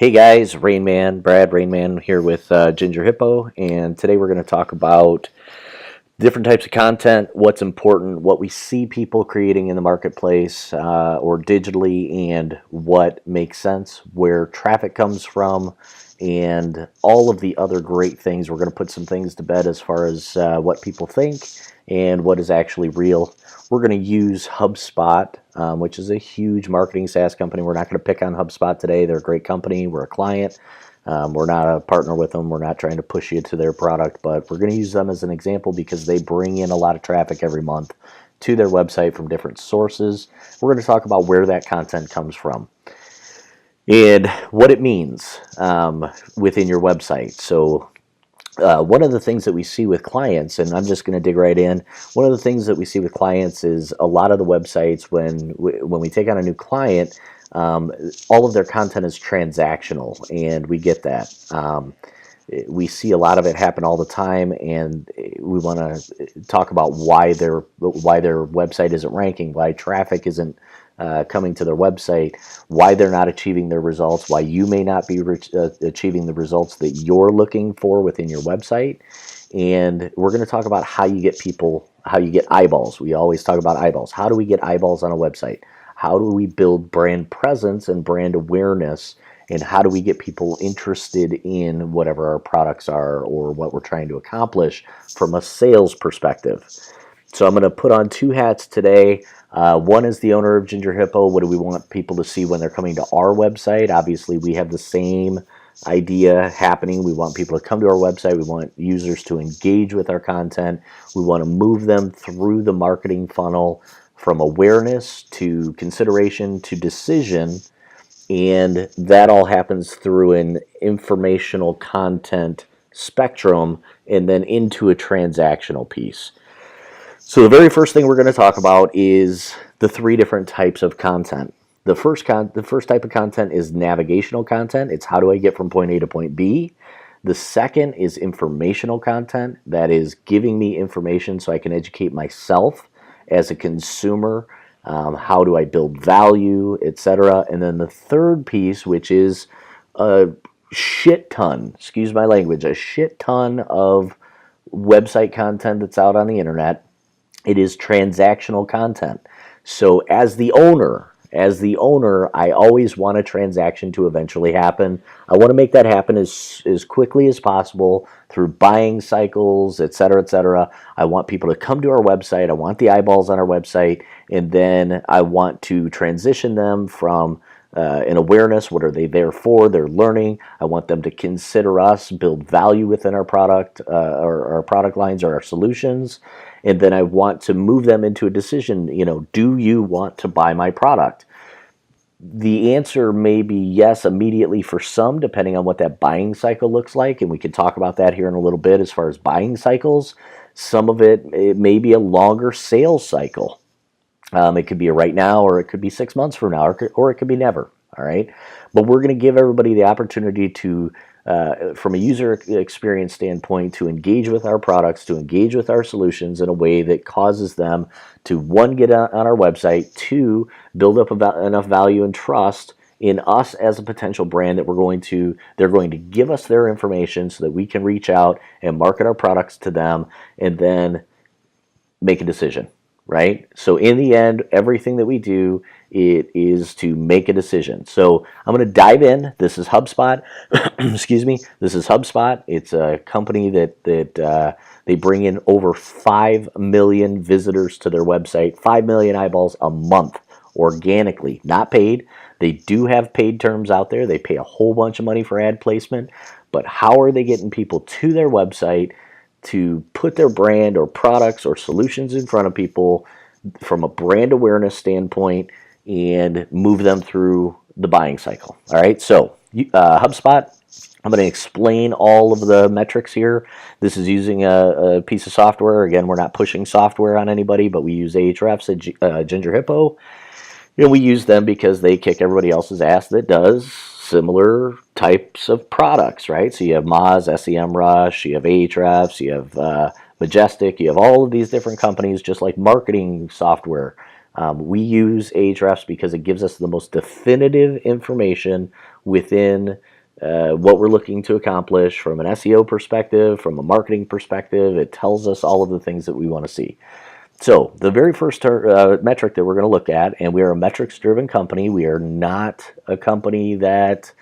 Hey guys, Rain Man here with Ginger Hippo, and today we're going to talk about different types of content, what's important, what we see people creating in the marketplace or digitally, and what makes sense, where traffic comes from, and all of the other great things. We're going to put some things to bed as far as what people think and what is actually real. We're going to use HubSpot, which is a huge marketing SaaS company. We're not going to pick on HubSpot today. They're a great company. We're a client. We're not a partner with them. We're not trying to push you to their product, but we're going to use them as an example because they bring in a lot of traffic every month to their website from different sources. We're going to talk about where that content comes from and what it means within your website. So one of the things that we see with clients, and I'm just going to dig right in, one of the things that we see with clients is a lot of the websites, when we take on a new client, all of their content is transactional, and we get that. We see a lot of it happen all the time, and we want to talk about why their website isn't ranking, why traffic isn't coming to their website, why they're not achieving their results, why you may not be achieving the results that you're looking for within your website. And we're going to talk about how you get people, how you get eyeballs. We always talk about eyeballs. How do we get eyeballs on a website? How do we build brand presence and brand awareness? And how do we get people interested in whatever our products are or what we're trying to accomplish from a sales perspective? So I'm going to put on two hats today. One is the owner of Ginger Hippo. What do we want people to see when they're coming to our website? Obviously, we have the same idea happening. We want people to come to our website. We want users to engage with our content. We want to move them through the marketing funnel from awareness to consideration to decision. And that all happens through an informational content spectrum and then into a transactional piece. So the very first thing we're going to talk about is the three different types of content. The first type of content is navigational content. It's how do I get from point A to point B. The second is informational content. That is giving me information so I can educate myself as a consumer. How do I build value, etc. And then the third piece, which is a shit ton, excuse my language, a shit ton of website content that's out on the internet. It is transactional content. So as the owner, I always want a transaction to eventually happen. I want to make that happen as quickly as possible through buying cycles, et cetera, et cetera. I want people to come to our website. I want the eyeballs on our website. And then I want to transition them from an awareness. What are they there for? They're learning. I want them to consider us, build value within our product, or our product lines or our solutions. And then I want to move them into a decision. Do you want to buy my product? The answer may be yes immediately for some, depending on what that buying cycle looks like. And we can talk about that here in a little bit as far as buying cycles. Some of it may be a longer sales cycle. It could be right now, or it could be 6 months from now, or it could be never. All right. But we're going to give everybody the opportunity to, from a user experience standpoint, to engage with our products, to engage with our solutions in a way that causes them to, one, get on our website, two, build up enough value and trust in us as a potential brand that they're going to give us their information so that we can reach out and market our products to them and then make a decision. Right? So in the end, everything that we do, it is to make a decision. So I'm going to dive in. This is HubSpot. Excuse me. This is HubSpot. It's a company that they bring in over 5 million visitors to their website, 5 million eyeballs a month organically, not paid. They do have paid terms out there. They pay a whole bunch of money for ad placement. But how are they getting people to their website to put their brand or products or solutions in front of people from a brand awareness standpoint and move them through the buying cycle? All right, so HubSpot, I'm going to explain all of the metrics here. This is using a piece of software. Again, we're not pushing software on anybody, but we use Ahrefs at Ginger Hippo. We use them because they kick everybody else's ass that does similar types of products, right? So you have Moz, SEMrush, you have Ahrefs, you have Majestic, you have all of these different companies, just like marketing software. We use Ahrefs because it gives us the most definitive information within what we're looking to accomplish from an SEO perspective, from a marketing perspective. It tells us all of the things that we want to see. So the very first metric that we're going to look at, and we are a metrics-driven company. We are not a company that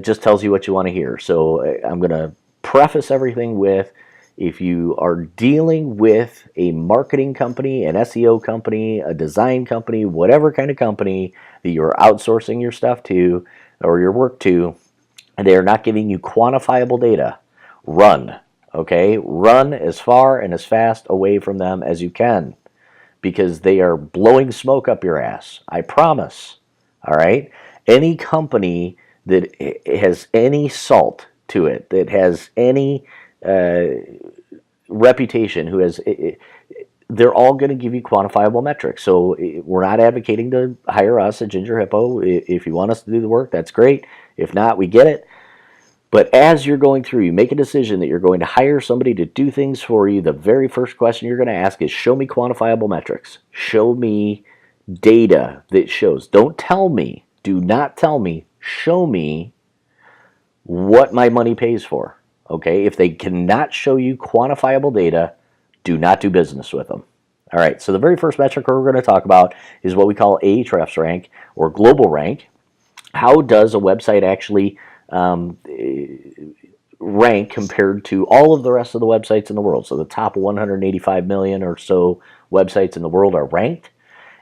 just tells you what you want to hear. So I'm going to preface everything with, if you are dealing with a marketing company, an SEO company, a design company, whatever kind of company that you're outsourcing your stuff to or your work to, and they are not giving you quantifiable data, run. Okay? Run as far and as fast away from them as you can, because they are blowing smoke up your ass. I promise. All right? Any company that has any salt to it, that has any reputation, who has, they're all going to give you quantifiable metrics. So we're not advocating to hire us at Ginger Hippo. If you want us to do the work, that's great. If not, we get it. But as you're going through, you make a decision that you're going to hire somebody to do things for you, the very first question you're going to ask is, show me quantifiable metrics. Show me data that shows. Don't tell me. Do not tell me. Show me what my money pays for. Okay? If they cannot show you quantifiable data, do not do business with them. All right, so the very first metric we're going to talk about is what we call Ahrefs rank or global rank. How does a website actually rank compared to all of the rest of the websites in the world? So the top 185 million or so websites in the world are ranked,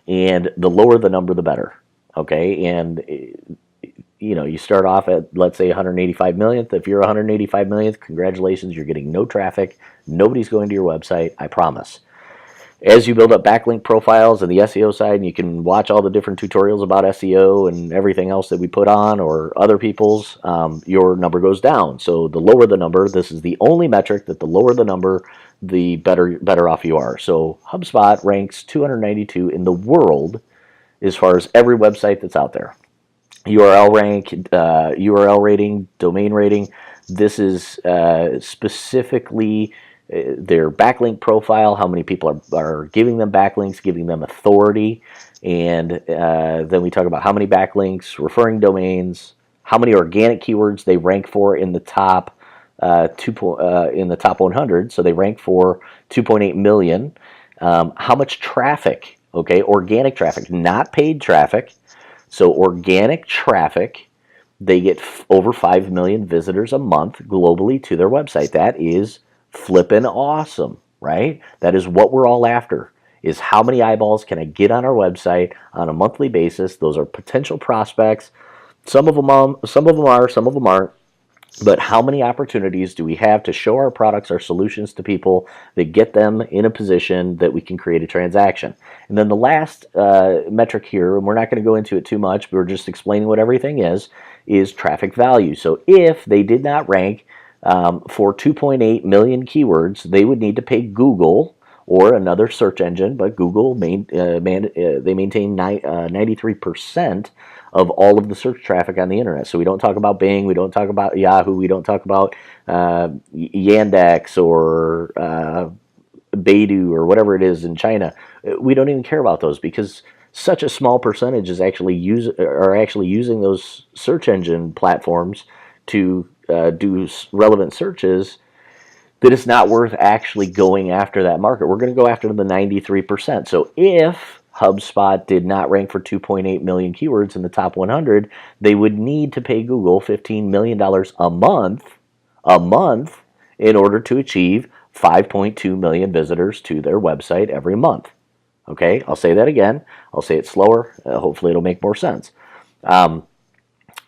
and the lower the number, the better. Okay, and you start off at, let's say, 185 millionth. If you're 185 millionth, congratulations, you're getting no traffic. Nobody's going to your website, I promise. As you build up backlink profiles on the SEO side, and you can watch all the different tutorials about SEO and everything else that we put on or other people's, your number goes down. So the lower the number, this is the only metric that the lower the number, the better off you are. So HubSpot ranks 292 in the world as far as every website that's out there. URL rank, URL rating, domain rating. This is specifically their backlink profile, how many people are giving them backlinks, giving them authority, and then we talk about how many backlinks, referring domains, how many organic keywords they rank for in the top in the top 100. So they rank for 2.8 million. How much traffic? Okay, organic traffic, not paid traffic. So organic traffic, they get over 5 million visitors a month globally to their website. That is flippin' awesome, right? That is what we're all after, is how many eyeballs can I get on our website on a monthly basis. Those are potential prospects. Some of them are, some of them aren't. But how many opportunities do we have to show our products, our solutions to people that get them in a position that we can create a transaction? And then the last metric here, and we're not going to go into it too much, but we're just explaining what everything is traffic value. So if they did not rank for 2.8 million keywords, they would need to pay Google or another search engine, but Google, they maintain 93% of all of the search traffic on the internet. So we don't talk about Bing, we don't talk about Yahoo, we don't talk about Yandex or Baidu or whatever it is in China. We don't even care about those, because such a small percentage is actually using those search engine platforms to do relevant searches, that it's not worth actually going after that market. We're going to go after the 93%. So if HubSpot did not rank for 2.8 million keywords in the top 100, they would need to pay Google $15 million a month in order to achieve 5.2 million visitors to their website every month. Okay, I'll say that again. I'll say it slower. Hopefully it'll make more sense.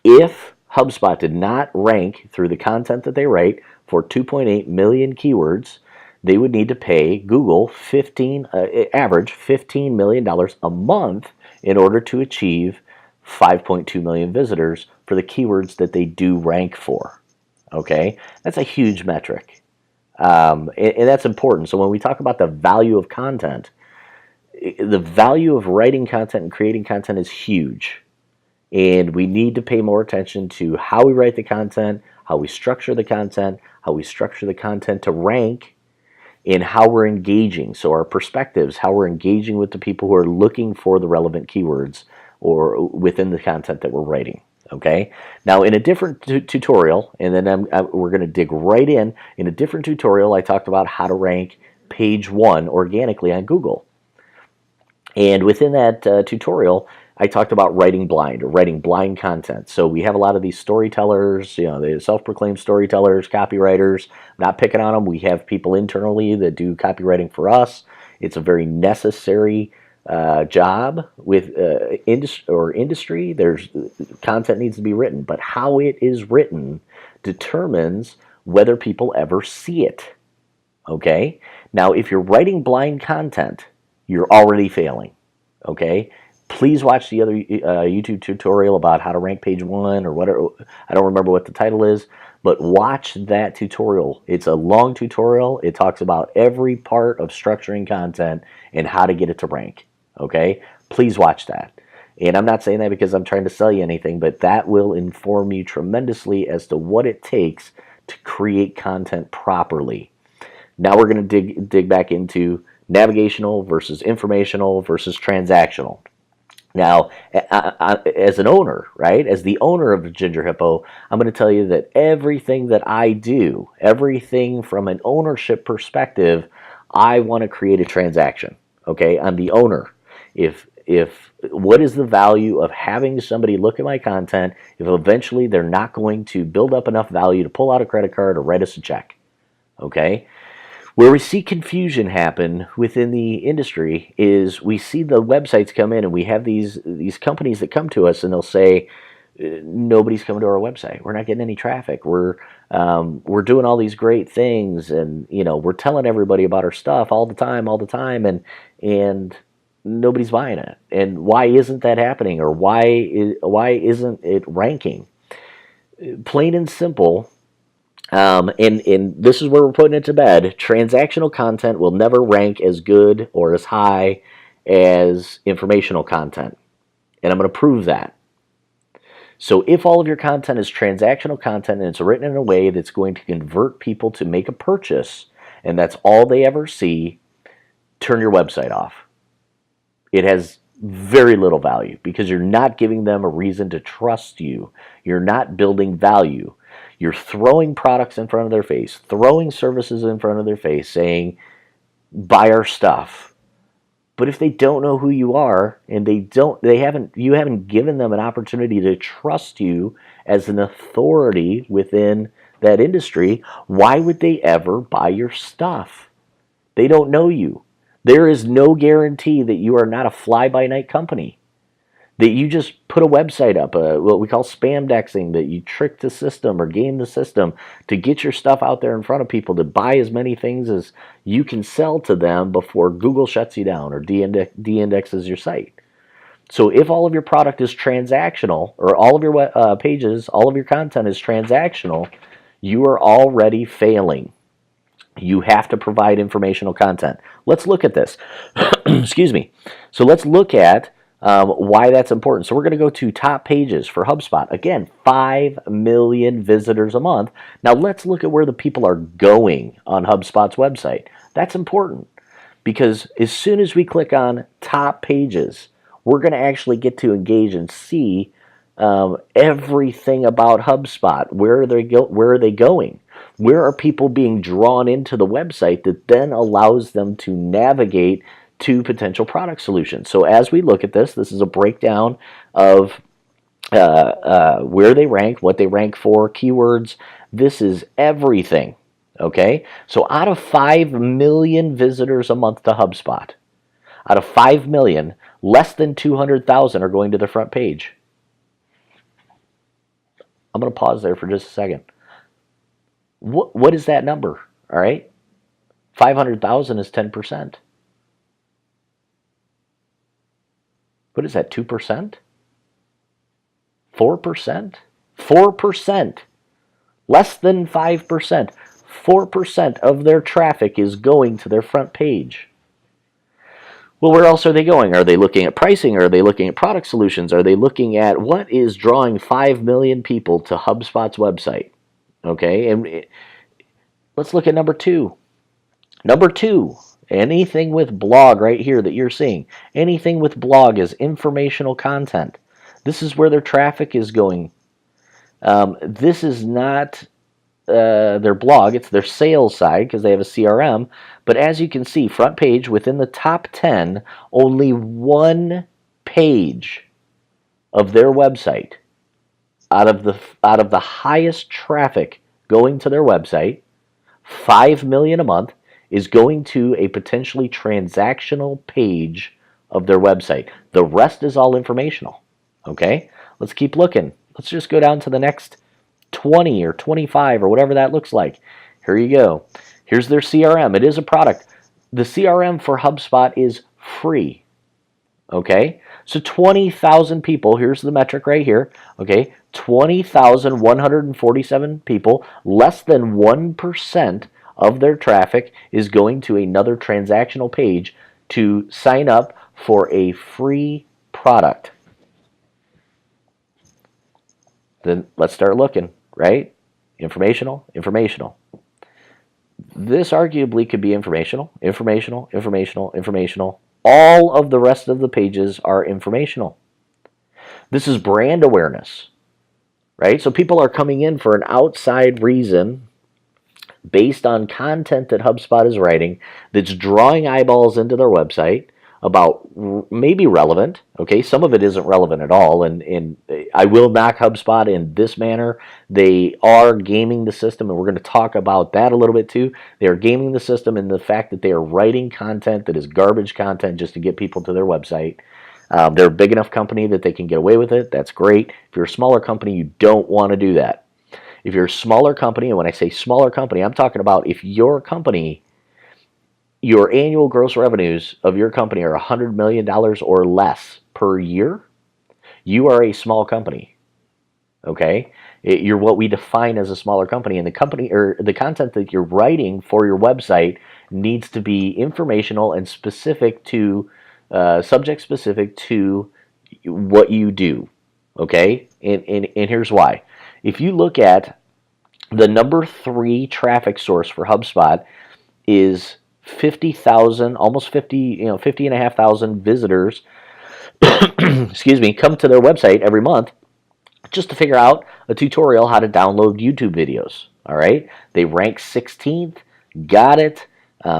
If HubSpot did not rank through the content that they write for 2.8 million keywords, they would need to pay Google average $15 million a month in order to achieve 5.2 million visitors for the keywords that they do rank for. Okay, that's a huge metric, and that's important. So when we talk about the value of content, the value of writing content and creating content is huge. And we need to pay more attention to how we write the content, how we structure the content, how we structure the content to rank, and how we're engaging. So our perspectives, how we're engaging with the people who are looking for the relevant keywords or within the content that we're writing. Okay. Now, in a different tutorial, and then we're going to dig right in. In a different tutorial, I talked about how to rank page one organically on Google. And within that tutorial, I talked about writing blind or writing blind content. So we have a lot of these storytellers, the self-proclaimed storytellers, copywriters. I'm not picking on them. We have people internally that do copywriting for us. It's a very necessary job with industry. There's content needs to be written, but how it is written determines whether people ever see it. Okay? Now, if you're writing blind content, you're already failing. Okay? Please watch the other YouTube tutorial about how to rank page one or whatever. I don't remember what the title is, but watch that tutorial. It's a long tutorial. It talks about every part of structuring content and how to get it to rank. Okay? Please watch that. And I'm not saying that because I'm trying to sell you anything, but that will inform you tremendously as to what it takes to create content properly. Now we're going to dig back into navigational versus informational versus transactional. Now, as an owner, right, as the owner of Ginger Hippo, I'm going to tell you that everything that I do, everything from an ownership perspective, I want to create a transaction. Okay, I'm the owner. If what is the value of having somebody look at my content if eventually they're not going to build up enough value to pull out a credit card or write us a check? Okay. Where we see confusion happen within the industry is we see the websites come in and we have these companies that come to us and they'll say, nobody's coming to our website. We're not getting any traffic. We're doing all these great things, and we're telling everybody about our stuff all the time, and nobody's buying it. And why isn't that happening, or why isn't it ranking? Plain and simple. And this is where we're putting it to bed. Transactional content will never rank as good or as high as informational content. And I'm going to prove that. So if all of your content is transactional content and it's written in a way that's going to convert people to make a purchase, and that's all they ever see, turn your website off. It has very little value because you're not giving them a reason to trust you. You're not building value. You're throwing products in front of their face, throwing services in front of their face, saying, buy our stuff. But if they don't know who you are and you haven't given them an opportunity to trust you as an authority within that industry, why would they ever buy your stuff? They don't know you. There is no guarantee that you are not a fly-by-night company. That you just put a website up, what we call spam dexing, that you trick the system or game the system to get your stuff out there in front of people to buy as many things as you can sell to them before Google shuts you down or de-indexes your site. So if all of your product is transactional, or all of your pages, all of your content is transactional, you are already failing. You have to provide informational content. Let's look at this. Excuse me. So let's look at why that's important. So we're going to go to top pages for HubSpot. Again, 5 million visitors a month. Now let's look at where the people are going on HubSpot's website. That's important because as soon as we click on top pages, we're going to actually get to engage and see everything about HubSpot. Where are they going? Where are people being drawn into the website that then allows them to navigate to potential product solutions? So as we look at this is a breakdown of where they rank, what they rank for, keywords. This is everything. Okay, so out of 5 million visitors a month to HubSpot, out of 5 million, less than 200,000 are going to the front page. I'm going to pause there for just a second. What is that number? All right, 500,000 is 10%. What is that, 2%? 4%? 4%. Less than 5%. 4% of their traffic is going to their front page. Well, where else are they going? Are they looking at pricing? Are they looking at product solutions? Are they looking at what is drawing 5 million people to HubSpot's website? Okay, and let's look at number 2. Number 2. Anything with blog right here that you're seeing. Anything with blog is informational content. This is where their traffic is going This is not their blog, it's their sales side because they have a CRM. But as you can see, front page within the top 10, only one page of their website out of the highest traffic going to their website, 5 million a month, is going to a potentially transactional page of their website. The rest is all informational. Okay? Let's keep looking. Let's just go down to the next 20 or 25 or whatever that looks like. Here you go. Here's their CRM. It is a product. The CRM for HubSpot is free. Okay? So 20,000 people, here's the metric right here. Okay? 20,147 people, less than 1% of their traffic is going to another transactional page to sign up for a free product. Then let's start looking, right? Informational, informational. This arguably could be informational, informational, informational, informational. All of the rest of the pages are informational. This is brand awareness, right? So people are coming in for an outside reason based on content that HubSpot is writing that's drawing eyeballs into their website about maybe relevant. Okay, some of it isn't relevant at all, and I will knock HubSpot in this manner. They are gaming the system, and we're going to talk about that a little bit too. They are gaming the system in the fact that they are writing content that is garbage content just to get people to their website. They're a big enough company that they can get away with it. That's great. If you're a smaller company, you don't want to do that. If you're a smaller company, and when I say smaller company, I'm talking about if your company, your annual gross revenues of your company are $100 million or less per year, you are a small company. Okay? You're what we define as a smaller company, and the company or the content that you're writing for your website needs to be informational and specific to subject specific to what you do. Okay? And here's why. If you look at the number 3 traffic source for HubSpot is 50,000, almost 50,500 visitors, excuse me, come to their website every month just to figure out a tutorial how to download YouTube videos. All right, they rank 16th, got it.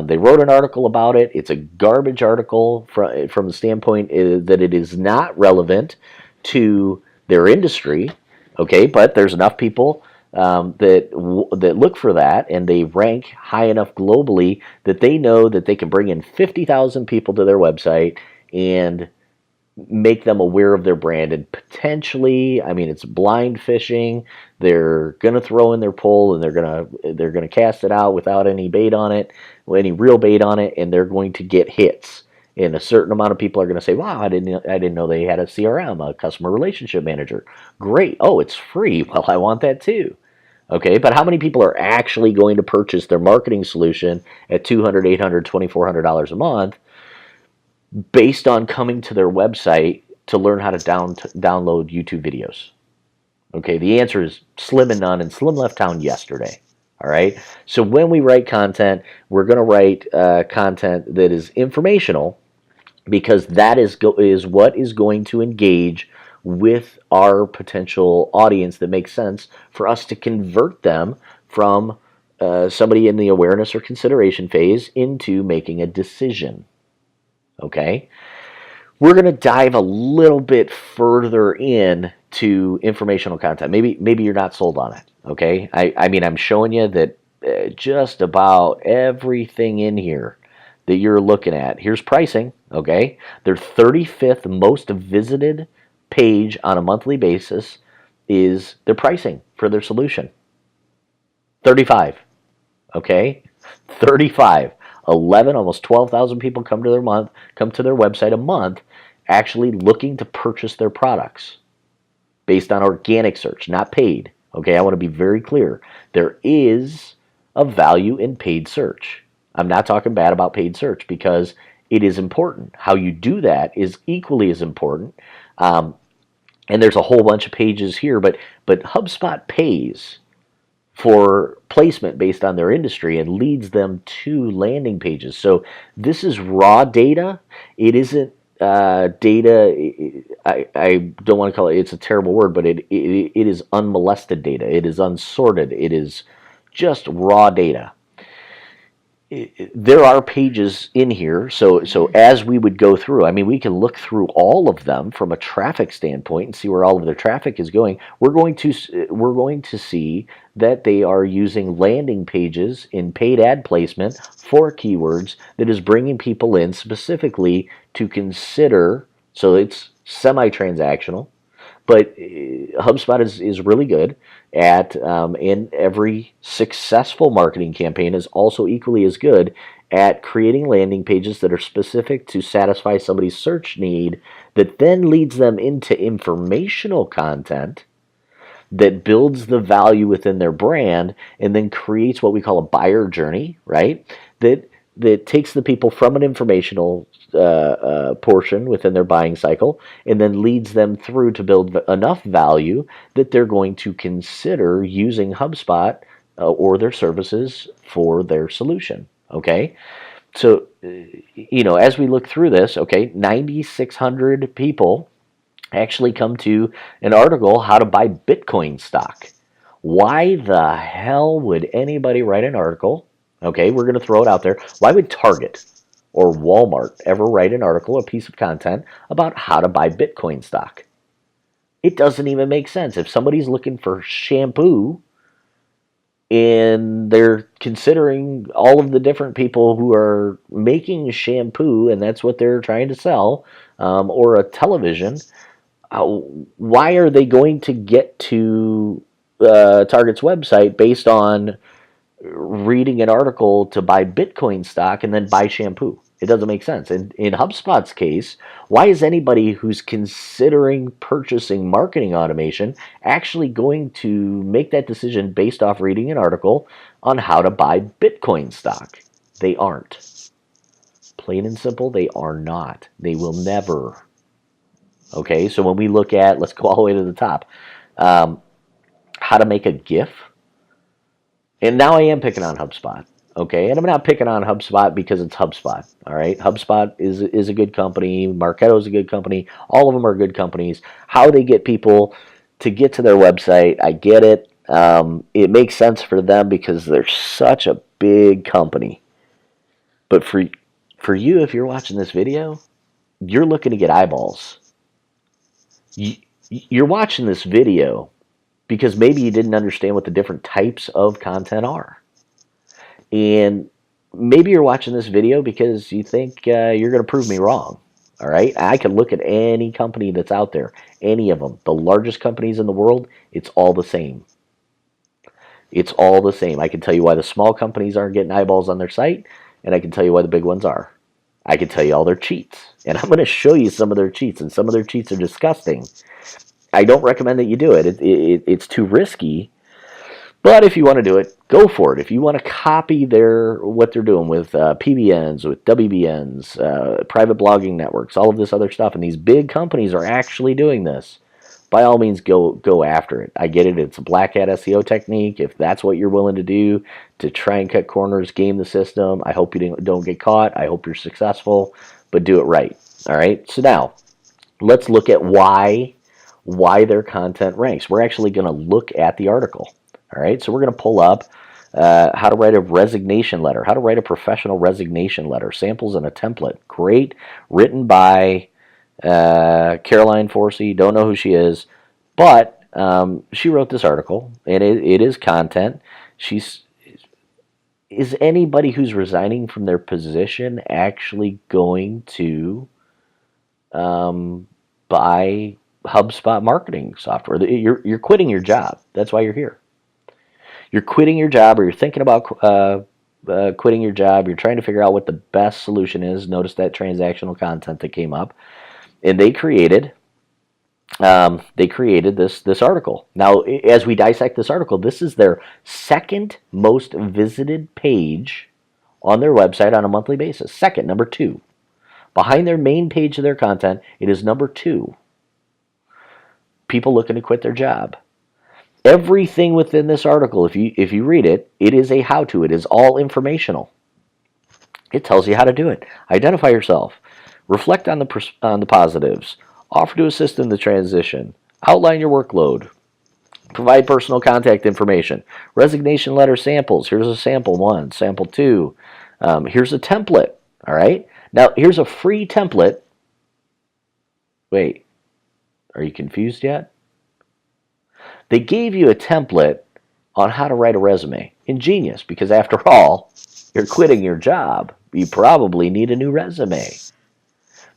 They wrote an article about it. It's a garbage article from the standpoint that it is not relevant to their industry. Okay, but there's enough people that look for that, and they rank high enough globally that they know that they can bring in 50,000 people to their website and make them aware of their brand. And potentially, I mean, it's blind fishing. They're gonna throw in their pole and they're gonna cast it out without any bait on it, any real bait on it, and they're going to get hits. And a certain amount of people are going to say, "Wow, I didn't know they had a CRM, a customer relationship manager. Great! Oh, it's free. Well, I want that too." Okay, but how many people are actually going to purchase their marketing solution at $200, $800, $2,400 a month based on coming to their website to learn how to download YouTube videos? Okay, the answer is slim and none, and Slim left town yesterday. All right, so when we write content, we're going to write content that is informational, because that is what is going to engage with our potential audience that makes sense for us to convert them from somebody in the awareness or consideration phase into making a decision. Okay? We're going to dive a little bit further in to informational content. Maybe you're not sold on it. Okay? I mean, I'm showing you that just about everything in here that you're looking at. Here's pricing, okay? Their 35th most visited page on a monthly basis is their pricing for their solution. 35, okay? 35. 11, almost 12,000 people come to their website a month actually looking to purchase their products based on organic search, not paid. Okay, I want to be very clear. There is a value in paid search. I'm not talking bad about paid search because it is important. How you do that is equally as important. And there's a whole bunch of pages here, but HubSpot pays for placement based on their industry and leads them to landing pages. So this is raw data. It isn't data, I don't want to call it, it's a terrible word, but it is unmolested data. It is unsorted. It is just raw data. There are pages in here, so as we would go through, I mean, we can look through all of them from a traffic standpoint and see where all of their traffic is going. We're going to see that they are using landing pages in paid ad placement for keywords that is bringing people in specifically to consider. So it's semi-transactional, but HubSpot is really good at, and every successful marketing campaign is also equally as good at creating landing pages that are specific to satisfy somebody's search need that then leads them into informational content that builds the value within their brand and then creates what we call a buyer journey, right? That takes the people from an informational portion within their buying cycle and then leads them through to build enough value that they're going to consider using HubSpot or their services for their solution. Okay, so as we look through this, okay, 9,600 people actually come to an article, how to buy Bitcoin stock. Why the hell would anybody write an article? Okay, we're going to throw it out there. Why would Target or Walmart ever write an article, a piece of content about how to buy Bitcoin stock? It doesn't even make sense. If somebody's looking for shampoo and they're considering all of the different people who are making shampoo and that's what they're trying to sell, or a television, why are they going to get to Target's website based on reading an article to buy Bitcoin stock and then buy shampoo? It doesn't make sense. And in HubSpot's case, why is anybody who's considering purchasing marketing automation actually going to make that decision based off reading an article on how to buy Bitcoin stock? They aren't. Plain and simple, they are not. They will never. Okay, so when we look at, let's go all the way to the top, how to make a GIF. And now I am picking on HubSpot, okay? And I'm not picking on HubSpot because it's HubSpot, all right? HubSpot is a good company. Marketo is a good company. All of them are good companies. How they get people to get to their website, I get it. It makes sense for them because they're such a big company. But for you, if you're watching this video, you're looking to get eyeballs. You're watching this video because maybe you didn't understand what the different types of content are. And maybe you're watching this video because you think you're going to prove me wrong. All right? I can look at any company that's out there, any of them. The largest companies in the world, it's all the same. It's all the same. I can tell you why the small companies aren't getting eyeballs on their site, and I can tell you why the big ones are. I can tell you all their cheats. And I'm going to show you some of their cheats, and some of their cheats are disgusting. I don't recommend that you do it. It's too risky. But if you want to do it, go for it. If you want to copy what they're doing with PBNs, with WBNs, private blogging networks, all of this other stuff, and these big companies are actually doing this, by all means, go after it. I get it. It's a black hat SEO technique. If that's what you're willing to do to try and cut corners, game the system, I hope you don't get caught. I hope you're successful, but do it right. All right? So now, let's look at why their content ranks. We're actually going to look at the article. All right? So we're going to pull up how to write a resignation letter, how to write a professional resignation letter, samples and a template. Great. Written by Caroline Forsey. Don't know who she is, but she wrote this article, and it is content. Is anybody who's resigning from their position actually going to buy HubSpot marketing software? You're quitting your job. That's why you're here. You're quitting your job, or you're thinking about quitting your job. You're trying to figure out what the best solution is. Notice that transactional content that came up. And they created this article. Now, as we dissect this article, this is their second most visited page on their website on a monthly basis. Second, number 2. Behind their main page of their content, it is number 2. People looking to quit their job. Everything within this article, if you read it, it is a how-to. It is all informational. It tells you how to do it. Identify yourself. Reflect on the positives. Offer to assist in the transition. Outline your workload. Provide personal contact information. Resignation letter samples. Here's a sample one, sample two. Here's a template. All right. Now, here's a free template. Wait, are you confused yet? They gave you a template on how to write a resume. Ingenious, because after all, you're quitting your job. You probably need a new resume.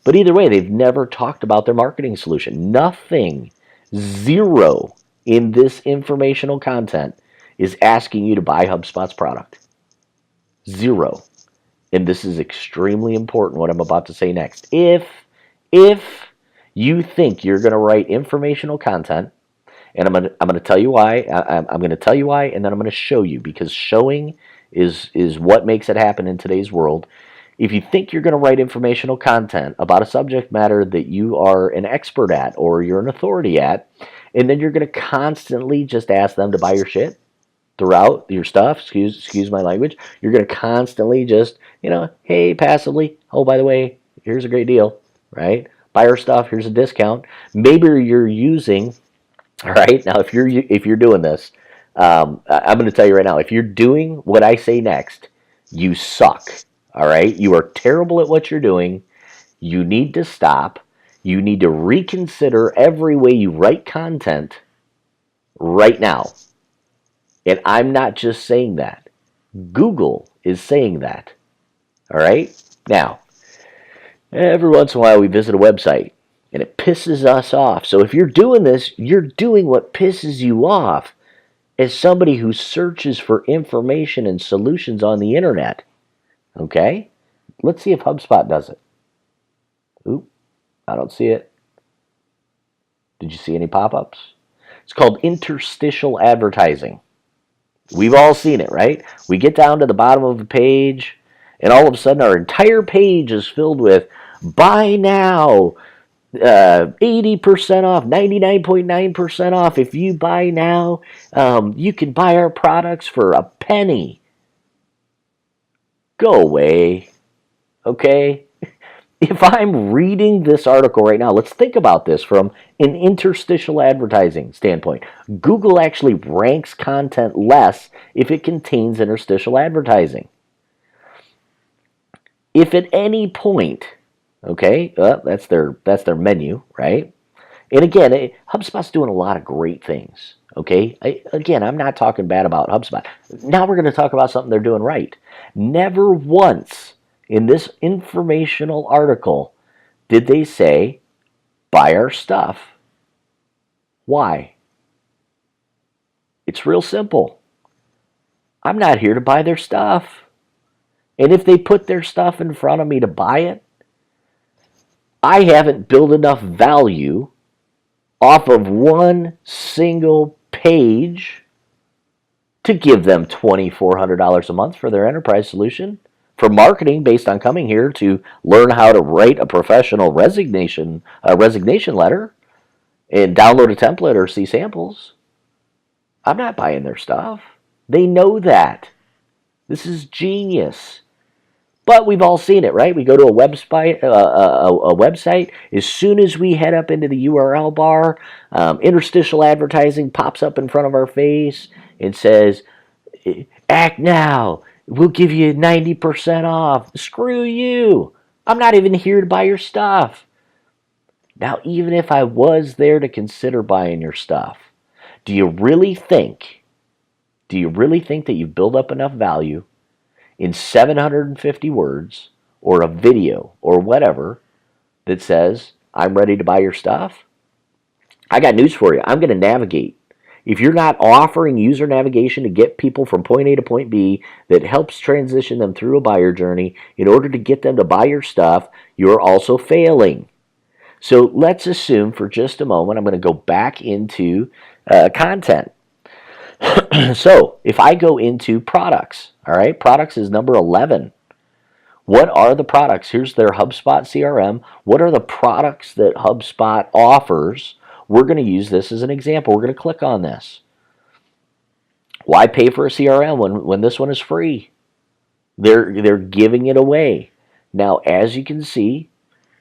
But either way, they've never talked about their marketing solution. Nothing, zero in this informational content is asking you to buy HubSpot's product. Zero. And this is extremely important, what I'm about to say next. If you think you're going to write informational content, and I'm going to tell you why. I'm going to tell you why, and then I'm going to show you, because showing is what makes it happen in today's world. If you think you're going to write informational content about a subject matter that you are an expert at or you're an authority at, and then you're going to constantly just ask them to buy your shit throughout your stuff, excuse my language, you're going to constantly just, hey, passively, oh, by the way, here's a great deal, right? Buy our stuff, here's a discount. Maybe you're using, all right, now if you're doing this, I'm going to tell you right now, if you're doing what I say next, you suck. All right, you are terrible at what you're doing. You need to stop. You need to reconsider every way you write content right now. And I'm not just saying that. Google is saying that. All right, now every once in a while we visit a website and it pisses us off. So if you're doing this, you're doing what pisses you off as somebody who searches for information and solutions on the internet. Okay? Let's see if HubSpot does it. Oop, I don't see it. Did you see any pop-ups? It's called interstitial advertising. We've all seen it, right? We get down to the bottom of the page, and all of a sudden our entire page is filled with buy now, 80% off, 99.9% off. If you buy now, you can buy our products for a penny. Go away, okay? If I'm reading this article right now, let's think about this from an interstitial advertising standpoint. Google actually ranks content less if it contains interstitial advertising. If at any point, okay, that's their menu, right? And again, HubSpot's doing a lot of great things, okay? I'm not talking bad about HubSpot. Now we're going to talk about something they're doing right. Never once in this informational article did they say, buy our stuff. Why? It's real simple. I'm not here to buy their stuff. And if they put their stuff in front of me to buy it, I haven't built enough value off of one single page to give them $2,400 a month for their enterprise solution for marketing based on coming here to learn how to write a professional resignation letter and download a template or see samples. I'm not buying their stuff. They know that. This is genius. But we've all seen it, right? We go to a website. As soon as we head up into the URL bar, interstitial advertising pops up in front of our face and says, act now. We'll give you 90% off. Screw you. I'm not even here to buy your stuff. Now, even if I was there to consider buying your stuff, do you really think that you build up enough value in 750 words or a video or whatever that says, I'm ready to buy your stuff? I got news for you. I'm going to navigate. If you're not offering user navigation to get people from point A to point B that helps transition them through a buyer journey in order to get them to buy your stuff, you're also failing. So let's assume for just a moment, I'm going to go back into content. So if I go into products, all right, products is number 11. What are the products? Here's their HubSpot CRM. What are the products that HubSpot offers? We're going to use this as an example. We're going to click on this. Why pay for a CRM when this one is free? They're giving it away. Now, as you can see,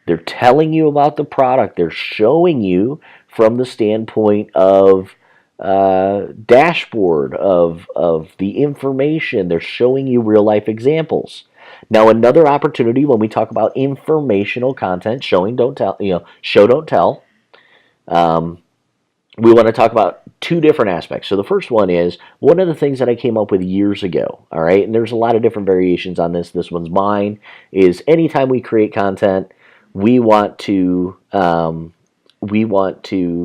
They're telling you about the product. They're showing you from the standpoint of dashboard of the information. They're showing you real life examples. Now, another opportunity when we talk about informational content, showing don't tell, show don't tell. Um, we want to talk about two different aspects. So the first one is one of the things that I came up with years ago. All right, and there's a lot of different variations on this. This one's mine. Is anytime we create content, we want to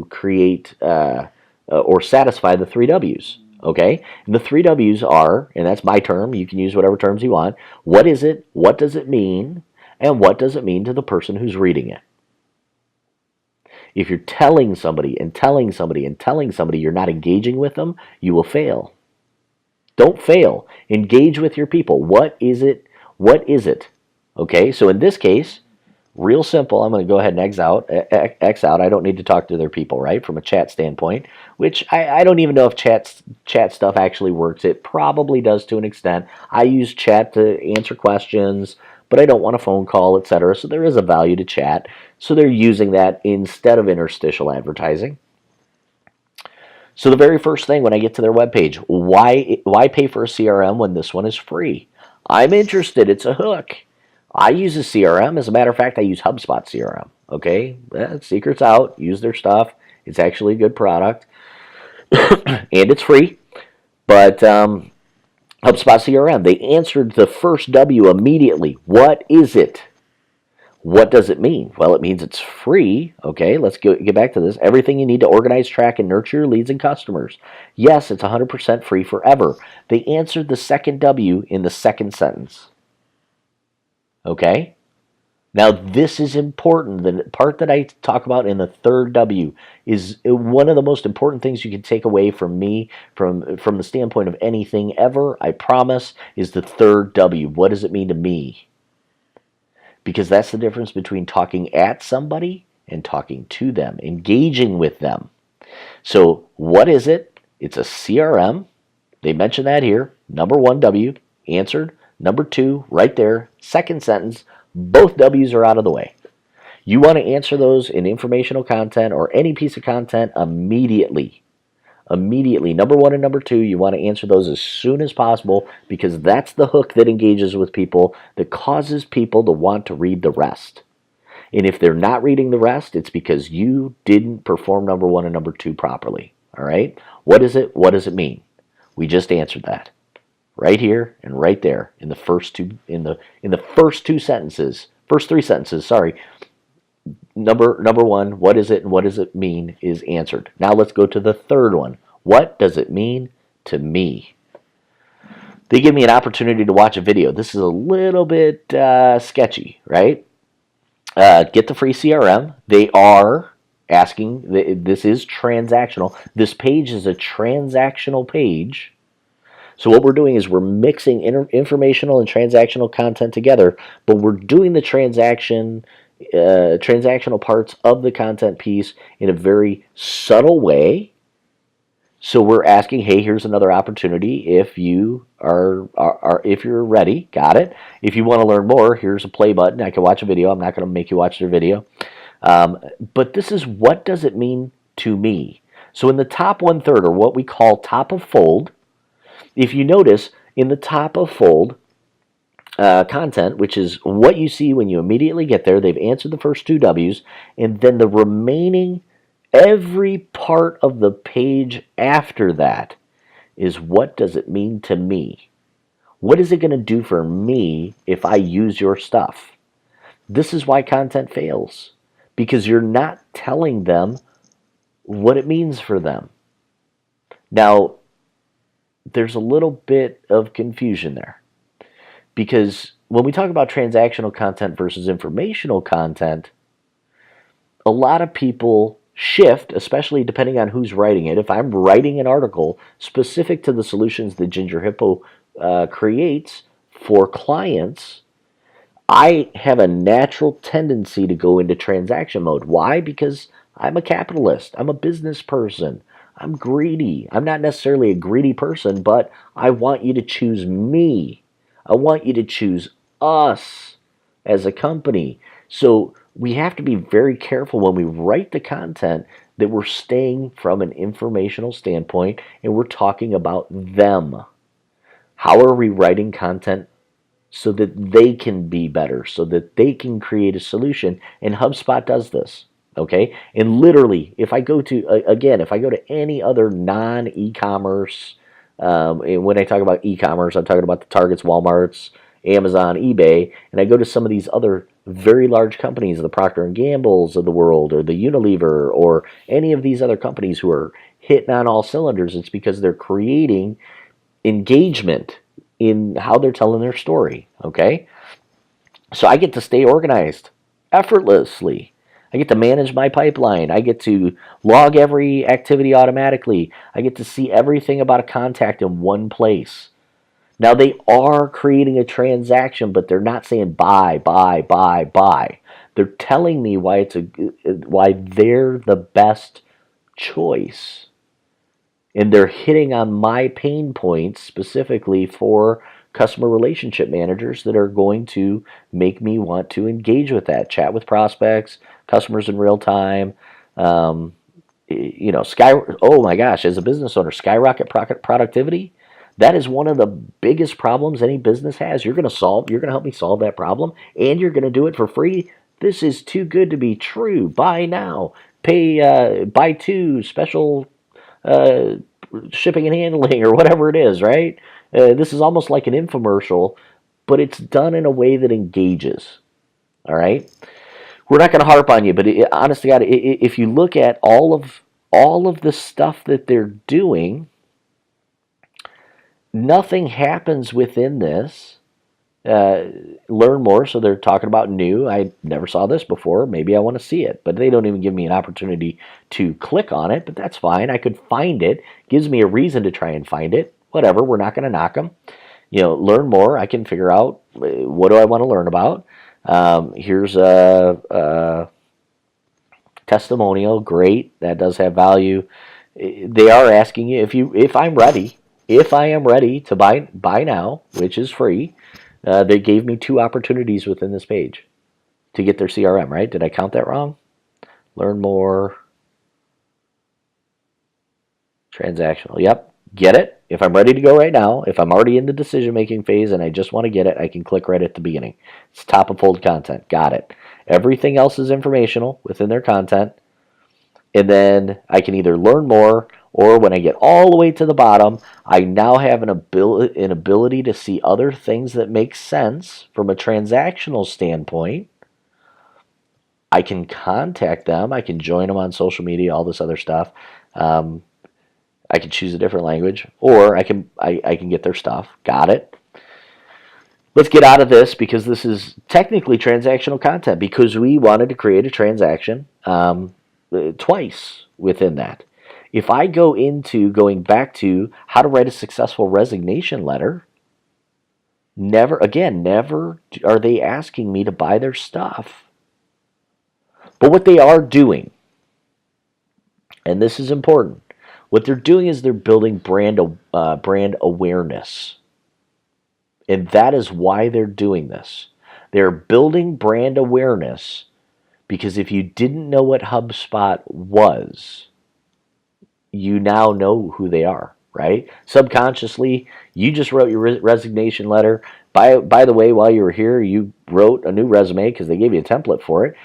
create or satisfy the three W's. Okay, and the three W's are, and that's my term. You can use whatever terms you want. What is it? What does it mean? And what does it mean to the person who's reading it? If you're telling somebody and telling somebody and telling somebody you're not engaging with them, you will fail. Don't fail. Engage with your people. What is it? What is it? Okay, so in this case, real simple. I'm going to go ahead and X out. I don't need to talk to their people, right? From a chat standpoint, which I don't even know if chat stuff actually works. It probably does to an extent. I use chat to answer questions, but I don't want a phone call, etc. So there is a value to chat. So they're using that instead of interstitial advertising. So the very first thing when I get to their webpage, why pay for a CRM when this one is free? I'm interested. It's a hook. I use a CRM. As a matter of fact, I use HubSpot CRM. Okay, secret's out. Use their stuff. It's actually a good product, and it's free. But HubSpot CRM, they answered the first W immediately. What is it? What does it mean? Well, it means it's free. Okay, let's get back to this. Everything you need to organize, track, and nurture your leads and customers. Yes, it's 100% free forever. They answered the second W in the second sentence. Okay? Now, this is important. The part that I talk about in the third W is one of the most important things you can take away from me from the standpoint of anything ever, I promise, is the third W. What does it mean to me? Because that's the difference between talking at somebody and talking to them, engaging with them. So what is it? It's a CRM. They mention that here. Number one, W, answered. Number two, right there, second sentence, both W's are out of the way. You want to answer those in informational content or any piece of content immediately. Immediately. Number one and number two, you want to answer those as soon as possible because that's the hook that engages with people, that causes people to want to read the rest. And if they're not reading the rest, it's because you didn't perform number one and number two properly. All right? What is it? What does it mean? We just answered that. Right here and right there in the first two first three sentences, sorry. Number one, what is it and what does it mean is answered. Now let's go to the third one. What does it mean to me? They give me an opportunity to watch a video. This is a little bit sketchy, right? Get the free CRM. They are asking, this is transactional. This page is a transactional page. So what we're doing is we're mixing informational and transactional content together, but we're doing the transactional parts of the content piece in a very subtle way. So we're asking, hey, here's another opportunity if you if you're ready. Got it. If you want to learn more, here's a play button. I can watch a video. I'm not going to make you watch their video. But this is what does it mean to me. So in the top 1/3, or what we call top of fold, if you notice in the top of fold content, which is what you see when you immediately get there, they've answered the first two W's, and then the remaining, every part of the page after that is what does it mean to me? What is it going to do for me if I use your stuff? This is why content fails, because you're not telling them what it means for them. Now, there's a little bit of confusion there, because when we talk about transactional content versus informational content, a lot of people shift, especially depending on who's writing it. If I'm writing an article specific to the solutions that Ginger Hippo creates for clients, I have a natural tendency to go into transaction mode. Why? Because I'm a capitalist. I'm a business person. I'm greedy. I'm not necessarily a greedy person, but I want you to choose me. I want you to choose us as a company. So we have to be very careful when we write the content that we're staying from an informational standpoint and we're talking about them. How are we writing content so that they can be better, so that they can create a solution? And HubSpot does this. Okay. And literally, if I go to, again, if I go to any other non e commerce, and when I talk about e commerce, I'm talking about the Targets, Walmarts, Amazon, eBay, and I go to some of these other very large companies, the Procter and Gambles of the world, or the Unilever, or any of these other companies who are hitting on all cylinders, it's because they're creating engagement in how they're telling their story. Okay. So I get to stay organized effortlessly. I get to manage my pipeline. I get to log every activity automatically. I get to see everything about a contact in one place. Now they are creating a transaction, but they're not saying buy, buy, buy, buy. They're telling me why they're the best choice. And they're hitting on my pain points specifically for customer relationship managers that are going to make me want to engage with that, chat with prospects, customers in real time. Um, oh my gosh, as a business owner, skyrocket productivity. That is one of the biggest problems any business has. You're going to help me solve that problem, and you're going to do it for free. This is too good to be true. Buy now, buy two, special uh, shipping and handling or whatever it is, right? This is almost like an infomercial, but it's done in a way that engages. All right, we're not going to harp on you, but honest to God, if you look at all of the stuff that they're doing, nothing happens within this. Uh, Learn more. So they're talking about new. I never saw this before. Maybe I want to see it, but they don't even give me an opportunity to click on it. But that's fine. I could find it. Gives me a reason to try and find it. Whatever. We're not going to knock them. Learn more. I can figure out what do I want to learn about. Here's a testimonial. Great. That does have value. They are asking you if I'm ready. If I am ready to buy now, which is free. They gave me two opportunities within this page to get their CRM, right? Did I count that wrong? Learn more. Transactional. Yep. Get it. If I'm ready to go right now, if I'm already in the decision-making phase and I just want to get it, I can click right at the beginning. It's top of fold content. Got it. Everything else is informational within their content. And then I can either learn more, or when I get all the way to the bottom, I now have an ability to see other things that make sense from a transactional standpoint. I can contact them. I can join them on social media, all this other stuff. I can choose a different language, or I can get their stuff. Got it. Let's get out of this because this is technically transactional content because we wanted to create a transaction twice within that. If I go into going back to how to write a successful resignation letter, never are they asking me to buy their stuff. But what they are doing, and this is important, what they're doing is they're building brand awareness. And that is why they're doing this. They're building brand awareness because if you didn't know what HubSpot was, you now know who they are, right? Subconsciously, you just wrote your resignation letter. By the way, while you were here, you wrote a new resume because they gave you a template for it.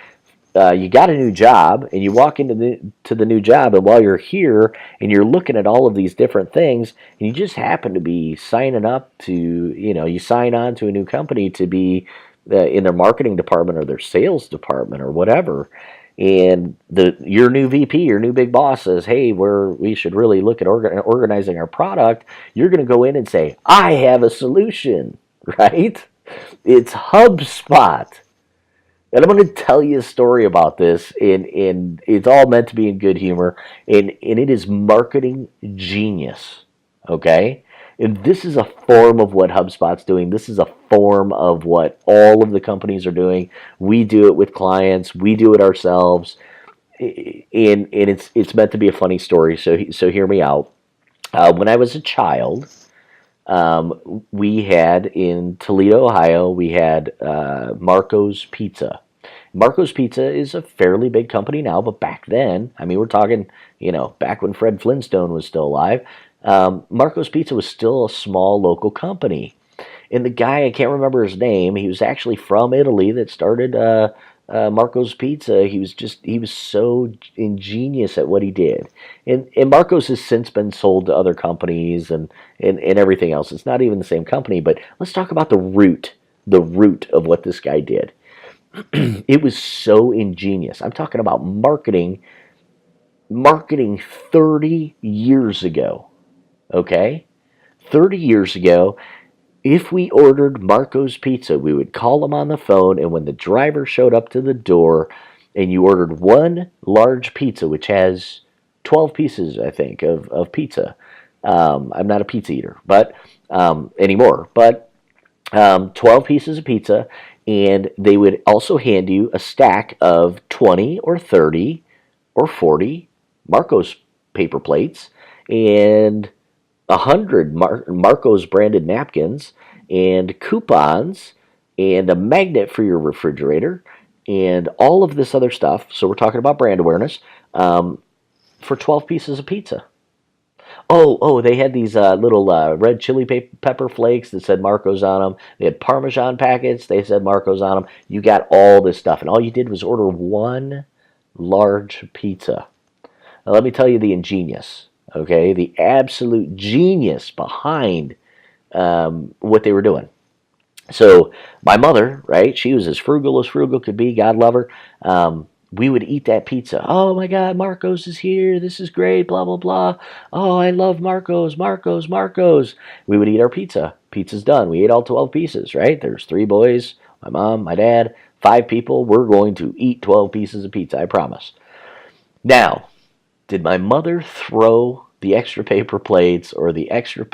You got a new job, and you walk into the new job, and while you're here, and you're looking at all of these different things, and you just happen to be signing up to, you sign on to a new company to be in their marketing department or their sales department or whatever, and your new VP, your new big boss says, hey, we should really look at organizing our product. You're going to go in and say, I have a solution, right? It's HubSpot. And I'm going to tell you a story about this, and it's all meant to be in good humor, and it is marketing genius, okay? And this is a form of what HubSpot's doing. This is a form of what all of the companies are doing. We do it with clients. We do it ourselves, and it's meant to be a funny story, so hear me out. When I was a child, We had in Toledo, Ohio, we had Marco's Pizza. Marco's Pizza is a fairly big company now, but back then, I mean, we're talking, back when Fred Flintstone was still alive, Marco's Pizza was still a small local company. And the guy, I can't remember his name, he was actually from Italy that started Marco's Pizza. He was so ingenious at what he did. And Marco's has since been sold to other companies and everything else. It's not even the same company, but let's talk about the root of what this guy did. It was so ingenious. I'm talking about marketing 30 years ago, okay? 30 years ago, if we ordered Marco's Pizza, we would call them on the phone, and when the driver showed up to the door and you ordered one large pizza, which has 12 pieces, I think, of pizza. I'm not a pizza eater, but anymore, but 12 pieces of pizza, and they would also hand you a stack of 20 or 30 or 40 Marco's paper plates and 100 Marco's branded napkins and coupons and a magnet for your refrigerator and all of this other stuff. So we're talking about brand awareness for 12 pieces of pizza. Oh, they had these little red chili pepper flakes that said Marco's on them. They had Parmesan packets. They said Marco's on them. You got all this stuff, and all you did was order one large pizza. Now, let me tell you the ingenious, okay, the absolute genius behind what they were doing. So my mother, right, she was as frugal could be, God love her. We would eat that pizza. Oh my God, Marco's is here. This is great, blah, blah, blah. Oh, I love Marco's, Marco's, Marco's. We would eat our pizza. Pizza's done. We ate all 12 pieces, right? There's 3 boys, my mom, my dad, 5 people. We're going to eat 12 pieces of pizza, I promise. Now, did my mother throw the extra paper plates or the extra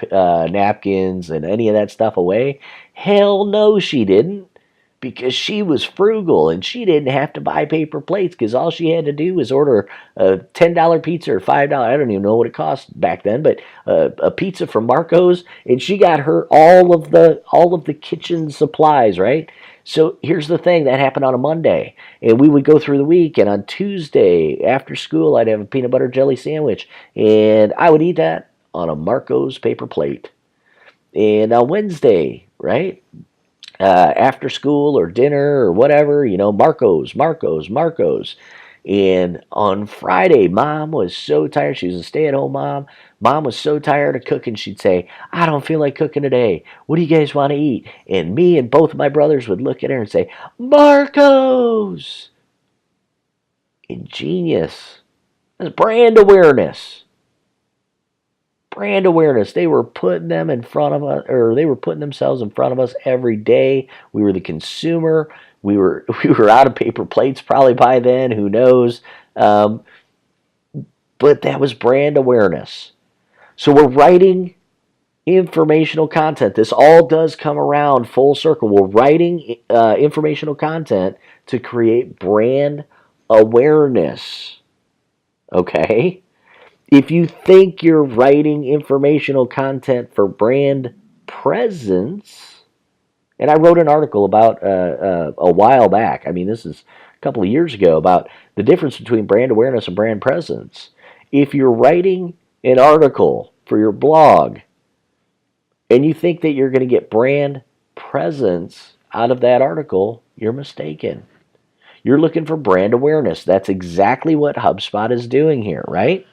napkins and any of that stuff away? Hell no, she didn't, because she was frugal and she didn't have to buy paper plates because all she had to do was order a $10 pizza or $5. I don't even know what it cost back then, but a pizza from Marco's, and she got her all of the kitchen supplies, right? So here's the thing, that happened on a Monday, and we would go through the week, and on Tuesday after school I'd have a peanut butter jelly sandwich, and I would eat that on a Marco's paper plate. And on Wednesday, right, after school or dinner or whatever, Marco's. And on Friday, Mom was so tired. She was a stay-at-home mom. Mom was so tired of cooking, she'd say, I don't feel like cooking today. What do you guys want to eat? And me and both of my brothers would look at her and say, Marco's! Ingenious. That's brand awareness. Brand awareness. They were putting them in front of us, or they were putting themselves in front of us every day. We were the consumer. We were out of paper plates probably by then. Who knows? But that was brand awareness. So we're writing informational content. This all does come around full circle. We're writing informational content to create brand awareness. Okay? If you think you're writing informational content for brand presence, and I wrote an article about a while back, I mean, this is a couple of years ago, about the difference between brand awareness and brand presence. If you're writing an article for your blog and you think that you're going to get brand presence out of that article, you're mistaken. You're looking for brand awareness. That's exactly what HubSpot is doing here, right?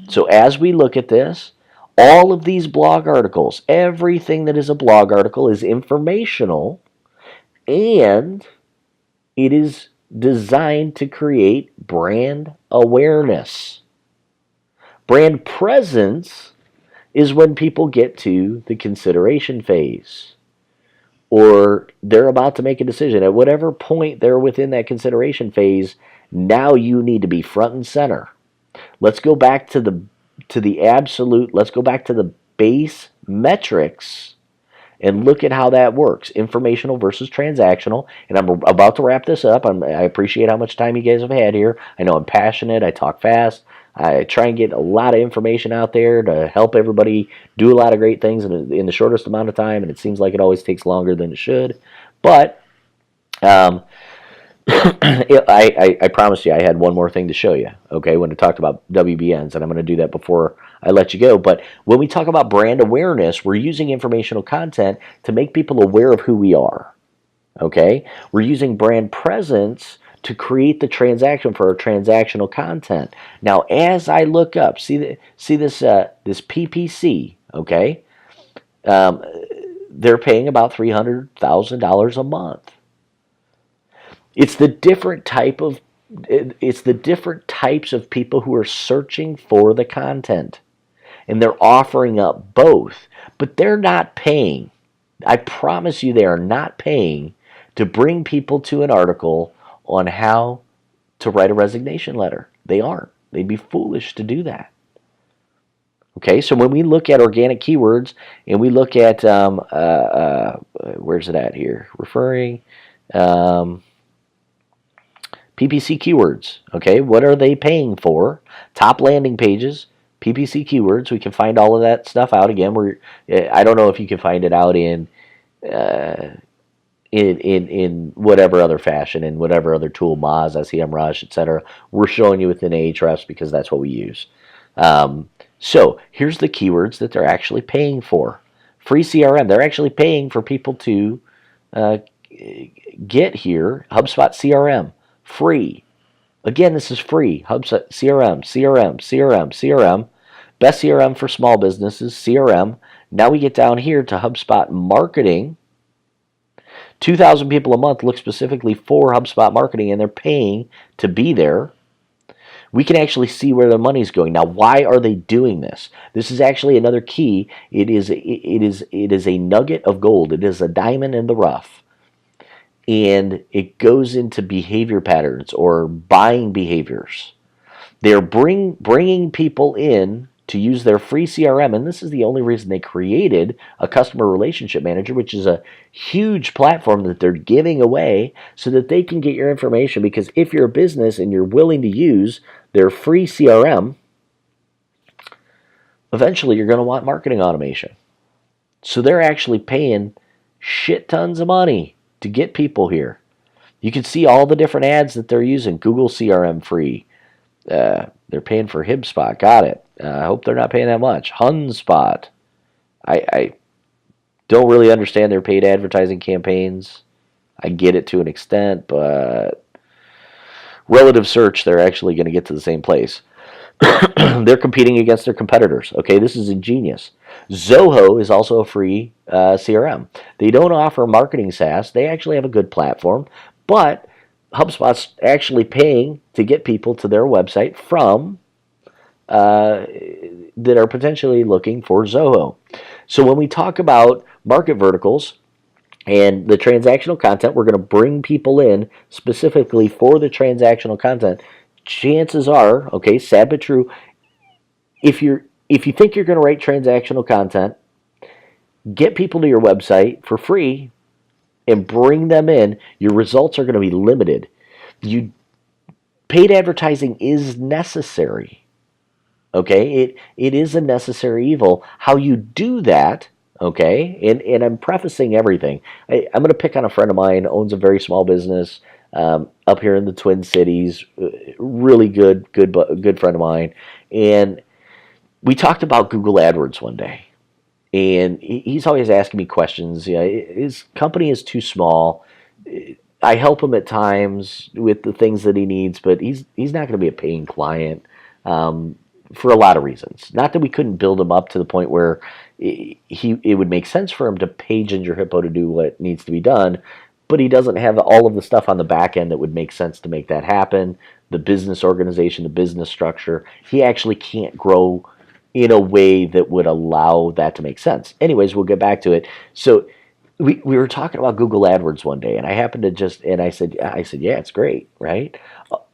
So as we look at this, all of these blog articles, everything that is a blog article is informational, and it is designed to create brand awareness. Brand presence is when people get to the consideration phase, or they're about to make a decision. At whatever point they're within that consideration phase, now you need to be front and center. Let's go back to the absolute, let's go back to the base metrics and look at how that works. Informational versus transactional. And I'm about to wrap this up. I appreciate how much time you guys have had here. I know I'm passionate. I talk fast. I try and get a lot of information out there to help everybody do a lot of great things in the shortest amount of time, and it seems like it always takes longer than it should. But um, I promised you I had one more thing to show you, okay, when I talked about WBNs, and I'm going to do that before I let you go. But when we talk about brand awareness, we're using informational content to make people aware of who we are, okay? We're using brand presence to create the transaction for our transactional content. Now, as I look up, see this PPC, okay? Um, they're paying about $300,000 a month. It's the different type of it's the different types of people who are searching for the content, and they're offering up both, but they're not paying. I promise you, they are not paying to bring people to an article on how to write a resignation letter. They aren't. They'd be foolish to do that. Okay, so when we look at organic keywords and we look at where's it at here? Referring. PPC keywords, okay? What are they paying for? Top landing pages, PPC keywords. We can find all of that stuff out. Again, I don't know if you can find it out in whatever other fashion, in whatever other tool, Moz, SEMrush, etc. We're showing you within Ahrefs because that's what we use. So here's the keywords that they're actually paying for. Free CRM. They're actually paying for people to get here. HubSpot CRM. Free. Again, this is free. HubSpot CRM, CRM, CRM, CRM. Best CRM for small businesses, CRM. Now we get down here to HubSpot Marketing. 2,000 people a month look specifically for HubSpot Marketing, and they're paying to be there. We can actually see where the money's going. Now, why are they doing this? This is actually another key. It is a nugget of gold. It is a diamond in the rough. And it goes into behavior patterns or buying behaviors. They're bringing people in to use their free CRM, and this is the only reason they created a customer relationship manager, which is a huge platform that they're giving away so that they can get your information. Because if you're a business and you're willing to use their free CRM, eventually you're going to want marketing automation. So they're actually paying shit tons of money to get people here. You can see all the different ads that they're using. Google CRM free. They're paying for HubSpot. Got it. I hope they're not paying that much. HubSpot. I don't really understand their paid advertising campaigns. I get it to an extent, but relative search, they're actually going to get to the same place. They're competing against their competitors. Okay, this is ingenious. Zoho is also a free CRM. They don't offer marketing SaaS. They actually have a good platform, but HubSpot's actually paying to get people to their website from that are potentially looking for Zoho. So when we talk about market verticals and the transactional content, we're going to bring people in specifically for the transactional content. Chances are, okay, sad but true, if you think you're going to write transactional content, get people to your website for free and bring them in, your results are going to be limited. Paid advertising is necessary. Okay, it is a necessary evil. How you do that, okay, and I'm prefacing everything. I'm going to pick on a friend of mine, owns a very small business up here in the Twin Cities. Really good friend of mine, and we talked about Google AdWords one day, and he's always asking me questions. Yeah, his company is too small. I help him at times with the things that he needs, but he's not going to be a paying client for a lot of reasons. Not that we couldn't build him up to the point where it would make sense for him to pay Ginger Hippo to do what needs to be done, but he doesn't have all of the stuff on the back end that would make sense to make that happen. The business organization, the business structure. He actually can't grow in a way that would allow that to make sense. Anyways, we'll get back to it. So we were talking about Google AdWords one day, and I happened to I said, yeah, it's great, right?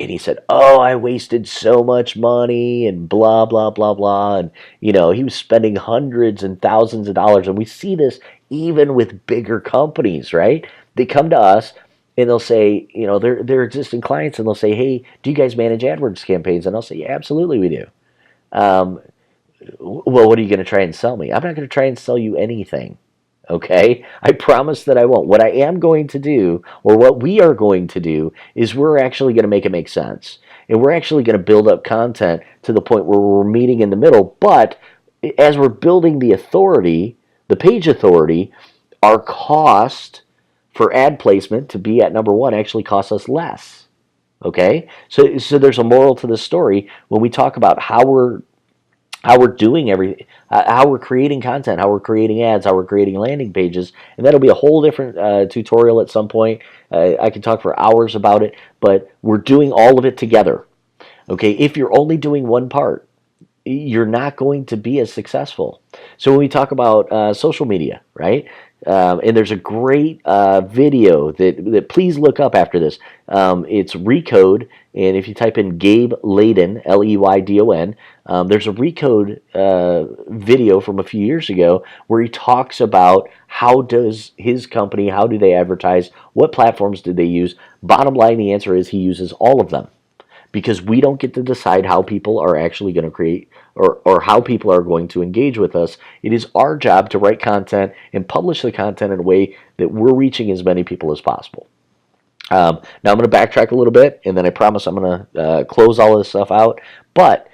And he said, oh, I wasted so much money and blah, blah, blah, blah. And, he was spending hundreds and thousands of dollars. And we see this even with bigger companies, right? They come to us and they'll say, they're existing clients, and they'll say, hey, do you guys manage AdWords campaigns? And I'll say, yeah, absolutely we do. Um, well, what are you going to try and sell me? I'm not going to try and sell you anything. Okay? I promise that I won't. What I am going to do, or what we are going to do, is we're actually going to make it make sense. And we're actually going to build up content to the point where we're meeting in the middle. But as we're building the authority, the page authority, our cost for ad placement to be at number one actually costs us less. Okay? So there's a moral to the story when we talk about how we're doing everything, how we're creating content, how we're creating ads, how we're creating landing pages, and that'll be a whole different tutorial at some point. I can talk for hours about it, but we're doing all of it together. Okay, if you're only doing one part, you're not going to be as successful. So when we talk about social media, right? And there's a great video that please look up after this. It's Recode, and if you type in Gabe Leydon, Leydon, there's a Recode video from a few years ago where he talks about how does his company, how do they advertise, what platforms did they use. Bottom line, the answer is he uses all of them, because we don't get to decide how people are actually going to create or how people are going to engage with us. It is our job to write content and publish the content in a way that we're reaching as many people as possible. Now I'm going to backtrack a little bit, and then I promise I'm going to close all this stuff out. But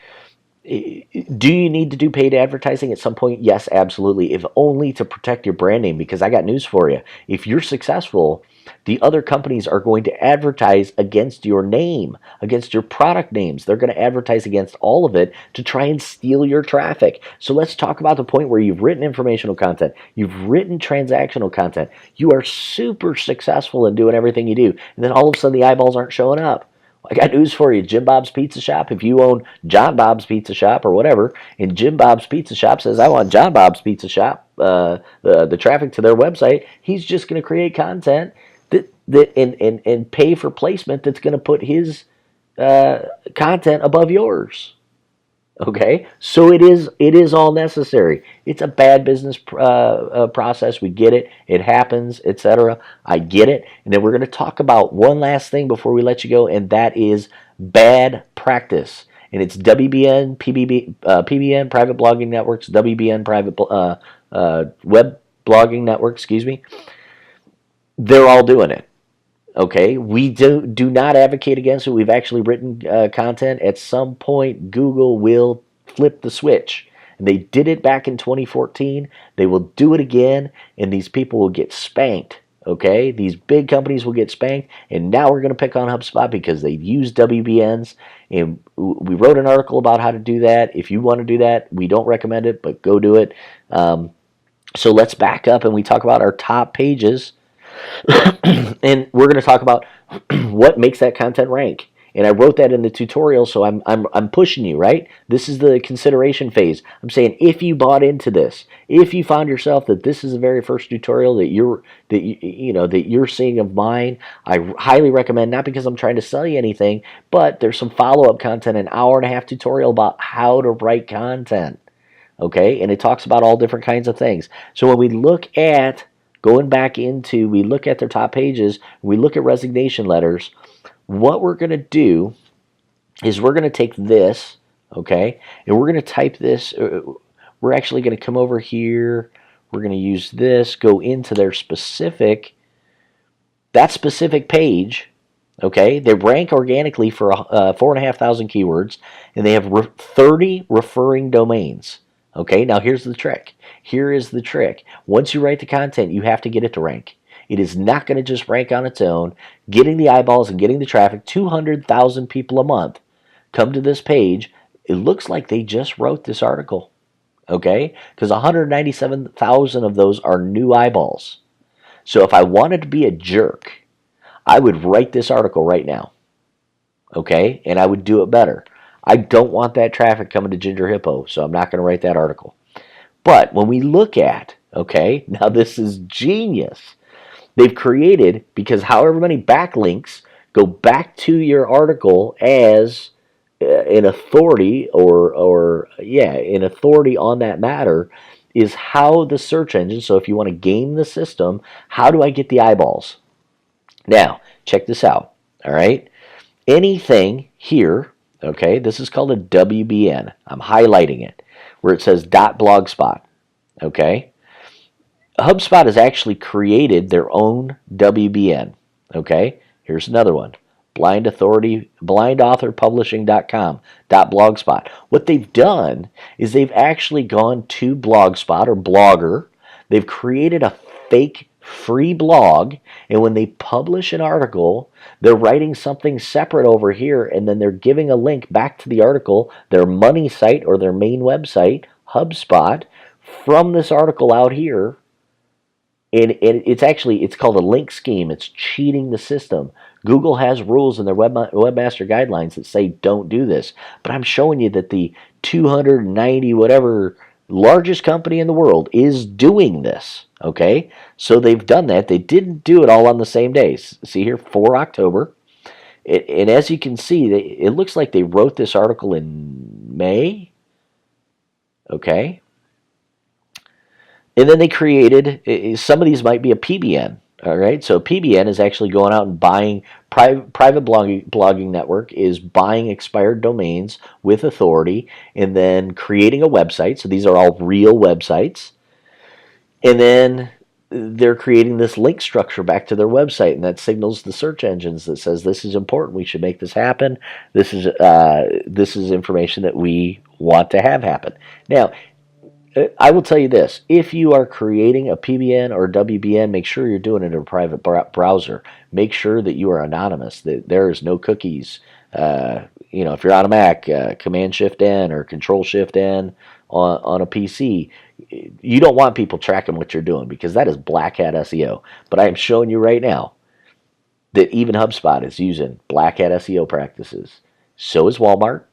do you need to do paid advertising at some point? Yes, absolutely. If only to protect your brand name, because I got news for you. If you're successful, the other companies are going to advertise against your name, against your product names. They're going to advertise against all of it to try and steal your traffic. So let's talk about the point where you've written informational content, you've written transactional content, you are super successful in doing everything you do, and then all of a sudden the eyeballs aren't showing up. I got news for you. Jim Bob's Pizza Shop, if you own John Bob's Pizza Shop or whatever, and Jim Bob's Pizza Shop says, I want John Bob's Pizza Shop, the traffic to their website, he's just going to create content and pay for placement that's going to put his content above yours. Okay, so it is all necessary. It's a bad business process. We get it. It happens, etc. I get it. And then we're going to talk about one last thing before we let you go, and that is bad practice. And it's WBN, PBN, Private Blogging Networks, WBN, Private Web Blogging Network, excuse me. They're all doing it. Okay, we do not advocate against it. We've actually written content. At some point, Google will flip the switch. And they did it back in 2014. They will do it again, and these people will get spanked. Okay, these big companies will get spanked, and now we're going to pick on HubSpot because they've used WBNs. And we wrote an article about how to do that. If you want to do that, we don't recommend it, but go do it. So let's back up and we talk about our top pages. And we're going to talk about what makes that content rank. And I wrote that in the tutorial, so I'm pushing you, right? This is the consideration phase. I'm saying if you bought into this, if you found yourself that this is the very first tutorial that you're seeing of mine, I highly recommend, not because I'm trying to sell you anything, but there's some follow-up content, an hour and a half tutorial about how to write content. Okay, and it talks about all different kinds of things. So when we look at going back into, we look at their top pages, we look at resignation letters, what we're going to do is we're going to take this, okay, and we're going to type this. We're actually going to come over here. We're going to use this, go into their specific, that specific page, okay. They rank organically for 4,500 keywords, and they have 30 referring domains. Okay, now here's the trick. Here is the trick. Once you write the content, you have to get it to rank. It is not going to just rank on its own. Getting the eyeballs and getting the traffic, 200,000 people a month come to this page. It looks like they just wrote this article, okay? Because 197,000 of those are new eyeballs. So if I wanted to be a jerk, I would write this article right now, okay? And I would do it better. I don't want that traffic coming to Ginger Hippo, so I'm not going to write that article. But when we look at, okay, now this is genius. They've created, because however many backlinks go back to your article as an authority an authority on that matter, is how the search engine, so if you want to game the system, how do I get the eyeballs? Now, check this out. All right. Anything here, okay, this is called a WBN. I'm highlighting it where it says .blogspot, okay? HubSpot has actually created their own WBN, okay? Here's another one. Blindauthorpublishing.com .blogspot. What they've done is they've actually gone to Blogspot or Blogger. They've created a fake free blog, and when they publish an article, they're writing something separate over here, and then they're giving a link back to the article, their money site or their main website, HubSpot, from this article out here. And it's called a link scheme. It's cheating the system. Google has rules in their webmaster guidelines that say don't do this. But I'm showing you that the 290 whatever largest company in the world is doing this. Okay, so they've done that. They didn't do it all on the same day. See here, 4 October. And as you can see, it looks like they wrote this article in May. Okay. And then they created, some of these might be a PBN. All right, so PBN is actually going out and buying, private blogging network is buying expired domains with authority and then creating a website. So these are all real websites. And then they're creating this link structure back to their website, and that signals the search engines that says this is important. We should make this happen. This is information that we want to have happen. Now, I will tell you this. If you are creating a PBN or WBN, make sure you're doing it in a private browser. Make sure that you are anonymous, that there is no cookies. If you're on a Mac, Command-Shift-N or Control-Shift-N on a PC, you don't want people tracking what you're doing because that is black hat SEO. But I am showing you right now that even HubSpot is using black hat SEO practices. So is Walmart.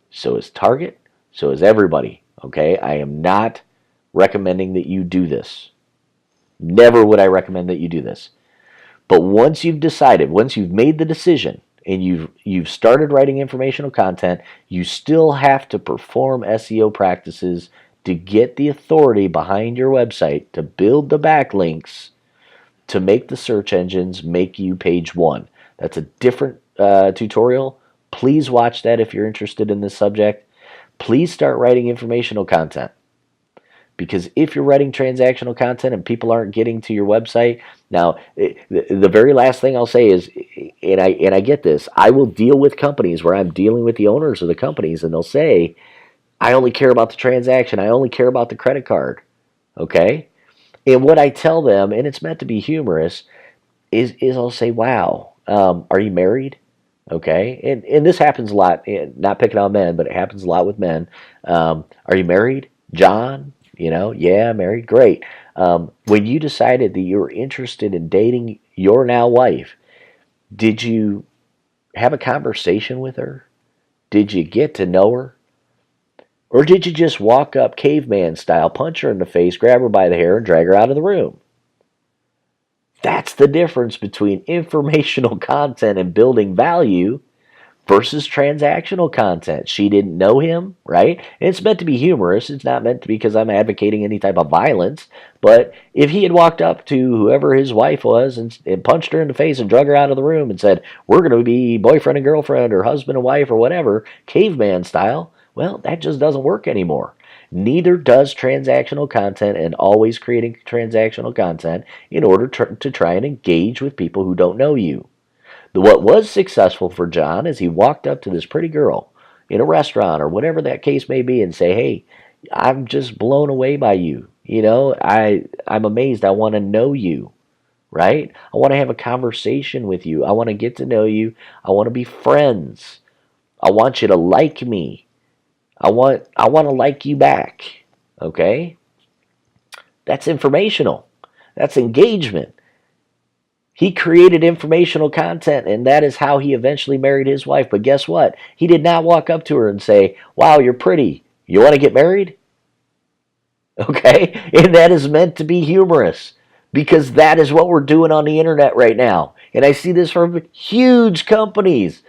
So is Target. So is everybody. Okay, I am not recommending that you do this. Never would I recommend that you do this. But once you've decided, once you've made the decision, and you've started writing informational content, you still have to perform SEO practices to get the authority behind your website, to build the backlinks, to make the search engines make you page one. That's a different tutorial. Please watch that if you're interested in this subject. Please start writing informational content. Because if you're writing transactional content and people aren't getting to your website, now the very last thing I'll say is, and I get this, I will deal with companies where I'm dealing with the owners of the companies, and they'll say, I only care about the transaction, I only care about the credit card. Okay? And what I tell them, and it's meant to be humorous, is I'll say, wow, are you married? Okay, and this happens a lot, not picking on men, but it happens a lot with men. Are you married? John? Yeah, married. Great. When you decided that you were interested in dating your now wife, did you have a conversation with her? Did you get to know her? Or did you just walk up caveman style, punch her in the face, grab her by the hair, and drag her out of the room? That's the difference between informational content and building value versus transactional content. She didn't know him, right? And it's meant to be humorous. It's not meant to be because I'm advocating any type of violence. But if he had walked up to whoever his wife was and punched her in the face and drug her out of the room and said, we're going to be boyfriend and girlfriend or husband and wife or whatever, caveman style, well, that just doesn't work anymore. Neither does transactional content, and always creating transactional content in order to try and engage with people who don't know you. What was successful for John is he walked up to this pretty girl in a restaurant or whatever that case may be and say, hey, I'm just blown away by you. I'm amazed. I want to know you, right? I want to have a conversation with you. I want to get to know you. I want to be friends. I want you to like me. I want to like you back, okay? That's informational. That's engagement. He created informational content, and that is how he eventually married his wife. But guess what? He did not walk up to her and say, wow, you're pretty. You want to get married? Okay? And that is meant to be humorous because that is what we're doing on the internet right now. And I see this from huge companies.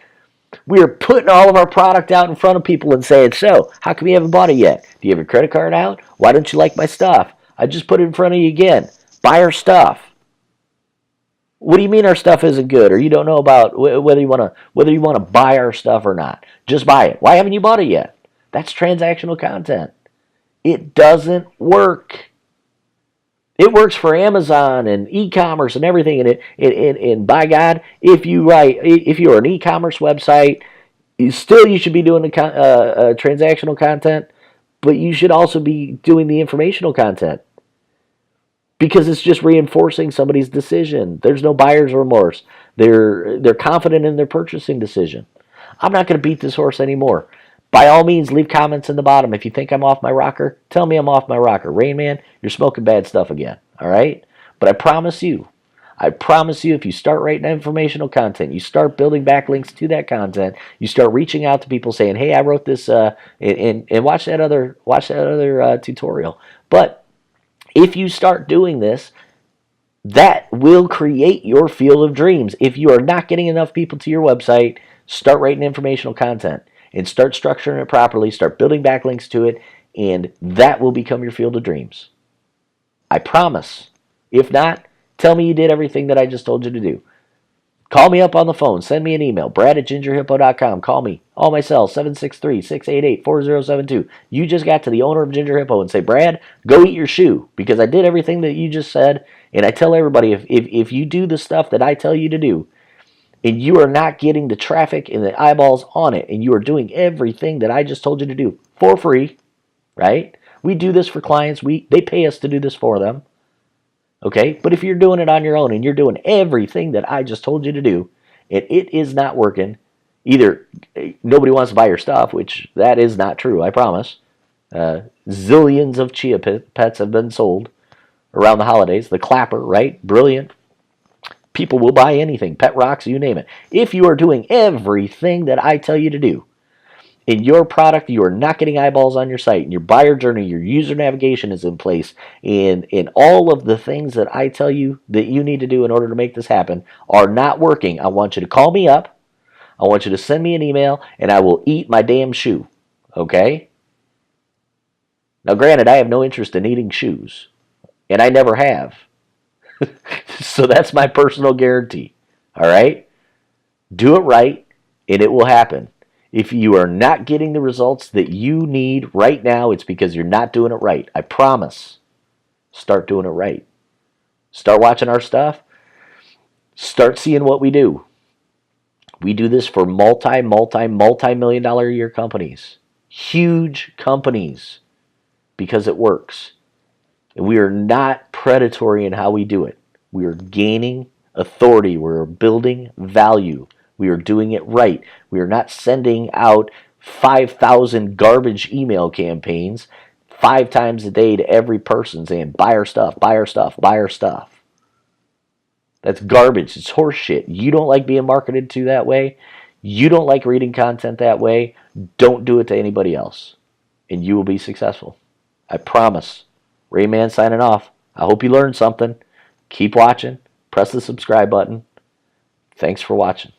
We are putting all of our product out in front of people and saying, so, how come you haven't bought it yet? Do you have your credit card out? Why don't you like my stuff? I just put it in front of you again. Buy our stuff. What do you mean our stuff isn't good, or you don't know about whether you want to buy our stuff or not? Just buy it. Why haven't you bought it yet? That's transactional content. It doesn't work. It works for Amazon and e-commerce and everything. And by God, if you're an e-commerce website, you should be doing the transactional content, but you should also be doing the informational content because it's just reinforcing somebody's decision. There's no buyer's remorse. They're confident in their purchasing decision. I'm not going to beat this horse anymore. By all means, leave comments in the bottom. If you think I'm off my rocker, tell me I'm off my rocker. Rain Man, you're smoking bad stuff again. All right? But I promise you, if you start writing informational content, you start building backlinks to that content, you start reaching out to people saying, "Hey, I wrote this," and watch that other tutorial. But if you start doing this, that will create your field of dreams. If you are not getting enough people to your website, start writing informational content and start structuring it properly, start building backlinks to it, and that will become your field of dreams. I promise. If not, tell me you did everything that I just told you to do. Call me up on the phone. Send me an email. Brad@gingerhippo.com. Call me. All my cells, 763-688-4072. You just got to the owner of Ginger Hippo and say, "Brad, go eat your shoe," because I did everything that you just said. And I tell everybody, if you do the stuff that I tell you to do, and you are not getting the traffic and the eyeballs on it, and you are doing everything that I just told you to do for free, right? We do this for clients. They pay us to do this for them. Okay? But if you're doing it on your own and you're doing everything that I just told you to do, and it is not working, either nobody wants to buy your stuff, which that is not true, I promise. Zillions of chia pets have been sold around the holidays. The clapper, right? Brilliant. People will buy anything. Pet rocks, you name it. If you are doing everything that I tell you to do, in your product, you are not getting eyeballs on your site, and your buyer journey, your user navigation is in place, and all of the things that I tell you that you need to do in order to make this happen are not working, I want you to call me up, I want you to send me an email, and I will eat my damn shoe. Okay? Now, granted, I have no interest in eating shoes, and I never have. So that's my personal guarantee. All right? Do it right, and it will happen. If you are not getting the results that you need right now, it's because you're not doing it right. I promise. Start doing it right. Start watching our stuff. Start seeing what we do. We do this for multi-million dollar a year companies. Huge companies. Because it works. And we are not predatory in how we do it. We are gaining authority. We're building value. We are doing it right. We are not sending out 5,000 garbage email campaigns 5 times a day to every person saying, "Buy our stuff, buy our stuff, buy our stuff." That's garbage. It's horse shit. You don't like being marketed to that way. You don't like reading content that way. Don't do it to anybody else. And you will be successful. I promise. Rayman signing off. I hope you learned something. Keep watching. Press the subscribe button. Thanks for watching.